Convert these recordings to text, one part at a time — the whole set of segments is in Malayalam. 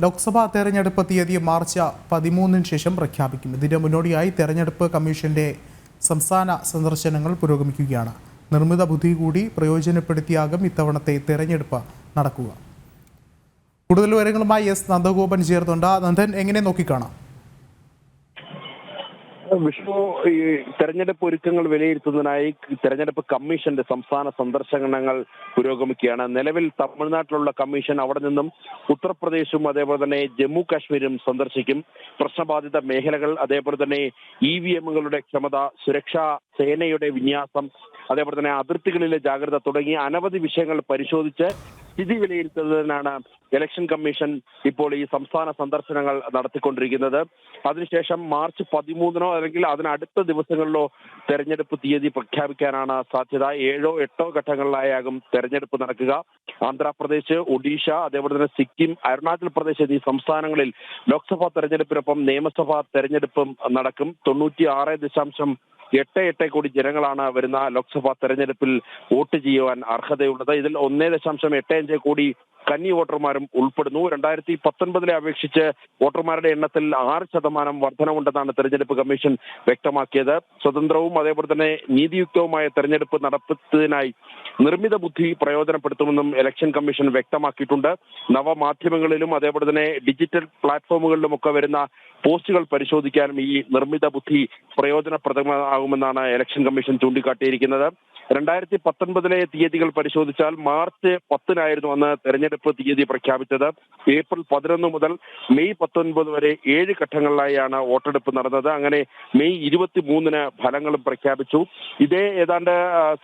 ലോക്സഭാ തെരഞ്ഞെടുപ്പ് തീയതി മാർച്ച് 13-ന് ശേഷം പ്രഖ്യാപിക്കും. ഇതിന് മുന്നോടിയായി തെരഞ്ഞെടുപ്പ് കമ്മീഷന്റെ സംസ്ഥാന സന്ദർശനങ്ങൾ പുരോഗമിക്കുകയാണ്. നിർമ്മിത ബുദ്ധി കൂടി പ്രയോജനപ്പെടുത്തിയാകും ഇത്തവണത്തെ തെരഞ്ഞെടുപ്പ് നടക്കുക. കൂടുതൽ വിവരങ്ങളുമായി എസ് നന്ദഗോപൻ ചേർന്നുണ്ട്. നന്ദൻ, എങ്ങനെ നോക്കിക്കാണാം? വിഷ്ണു, ഈ തെരഞ്ഞെടുപ്പ് ഒരുക്കങ്ങൾ വിലയിരുത്തുന്നതിനായി തെരഞ്ഞെടുപ്പ് കമ്മീഷന്റെ സംസ്ഥാന സന്ദർശനങ്ങൾ പുരോഗമിക്കുകയാണ്. നിലവിൽ തമിഴ്നാട്ടിലുള്ള കമ്മീഷൻ അവിടെ നിന്നും ഉത്തർപ്രദേശും അതേപോലെ തന്നെ ജമ്മു കാശ്മീരും സന്ദർശിക്കും. പ്രശ്നബാധിത മേഖലകൾ, അതേപോലെ തന്നെ EVM-കളുടെ ക്ഷമത, സുരക്ഷാ സേനയുടെ വിന്യാസം, അതേപോലെ തന്നെ അതിർത്തികളിലെ ജാഗ്രത തുടങ്ങിയ അനവധി വിഷയങ്ങൾ പരിശോധിച്ച് സ്ഥിതി വിലയിരുത്തുന്നതിനാണ് ഇലക്ഷൻ കമ്മീഷൻ ഇപ്പോൾ ഈ സംസ്ഥാന സന്ദർശനങ്ങൾ നടത്തിക്കൊണ്ടിരിക്കുന്നത്. അതിനുശേഷം മാർച്ച് 13-നോ അല്ലെങ്കിൽ അതിനടുത്ത ദിവസങ്ങളിലോ തെരഞ്ഞെടുപ്പ് തീയതി പ്രഖ്യാപിക്കാനാണ് സാധ്യത. 7ഓ 8ഓ ഘട്ടങ്ങളിലായാകും തെരഞ്ഞെടുപ്പ് നടക്കുക. ആന്ധ്രാപ്രദേശ്, ഒഡീഷ, അതേപോലെ തന്നെ സിക്കിം, അരുണാചൽ പ്രദേശ് എന്നീ സംസ്ഥാനങ്ങളിൽ ലോക്സഭാ തെരഞ്ഞെടുപ്പിനൊപ്പം നിയമസഭാ തെരഞ്ഞെടുപ്പും നടക്കും. 96.88 കോടി ജനങ്ങളാണ് വരുന്ന ലോക്സഭാ തെരഞ്ഞെടുപ്പിൽ വോട്ട് ചെയ്യുവാൻ അർഹതയുള്ളത്. ഇതിൽ 1.85 കോടി കന്നി വോട്ടർമാരും ഉൾപ്പെടുന്നു. 2019-ലെ അപേക്ഷിച്ച് വോട്ടർമാരുടെ എണ്ണത്തിൽ 6% വർധനവുണ്ടെന്നാണ് തെരഞ്ഞെടുപ്പ് കമ്മീഷൻ വ്യക്തമാക്കിയത്. സ്വതന്ത്രവും അതേപോലെ തന്നെ നീതിയുക്തവുമായ തെരഞ്ഞെടുപ്പ് നടത്തുന്നതിനായി നിർമ്മിത ബുദ്ധി പ്രയോജനപ്പെടുത്തുമെന്നും ഇലക്ഷൻ കമ്മീഷൻ വ്യക്തമാക്കിയിട്ടുണ്ട്. നവമാധ്യമങ്ങളിലും അതേപോലെ തന്നെ ഡിജിറ്റൽ പ്ലാറ്റ്ഫോമുകളിലും ഒക്കെ വരുന്ന പോസ്റ്റുകൾ പരിശോധിക്കാനും ഈ നിർമ്മിത ബുദ്ധി പ്രയോജനപ്രദമാകുമെന്നാണ് ഇലക്ഷൻ കമ്മീഷൻ ചൂണ്ടിക്കാട്ടിയിരിക്കുന്നത്. 2019-ലെ തീയതികൾ പരിശോധിച്ചാൽ മാർച്ച് 10-നായിരുന്നു അന്ന് തെരഞ്ഞെടുപ്പ് തീയതി പ്രഖ്യാപിച്ചത്. ഏപ്രിൽ 11 മുതൽ മെയ് 19 വരെ 7 ഘട്ടങ്ങളിലായാണ് വോട്ടെടുപ്പ് നടന്നത്. അങ്ങനെ മെയ് 23-ന് ഫലങ്ങളും പ്രഖ്യാപിച്ചു. ഇതേ ഏതാണ്ട്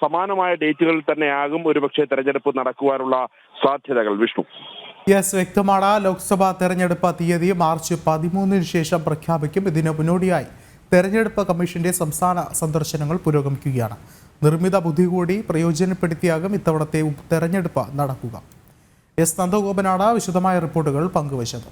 സമാനമായ ഡേറ്റുകളിൽ തന്നെയാകും ഒരുപക്ഷെ തെരഞ്ഞെടുപ്പ് നടക്കുവാനുള്ള സാധ്യതകൾ. വിഷ്ണു, യെസ്, വ്യക്തമാണ്. ലോക്സഭാ തെരഞ്ഞെടുപ്പ് തീയതി മാർച്ച് 13-ന് ശേഷം പ്രഖ്യാപിക്കും. ഇതിന് മുന്നോടിയായി തെരഞ്ഞെടുപ്പ് കമ്മീഷന്റെ സംസ്ഥാന സന്ദർശനങ്ങൾ പുരോഗമിക്കുകയാണ്. നിർമ്മിത ബുദ്ധി കൂടി പ്രയോജനപ്പെടുത്തിയാകും ഇത്തവണത്തെ തെരഞ്ഞെടുപ്പ് നടക്കുക. എസ് നന്ദഗോപനാണ് വിശദമായ റിപ്പോർട്ടുകൾ പങ്കുവച്ചത്.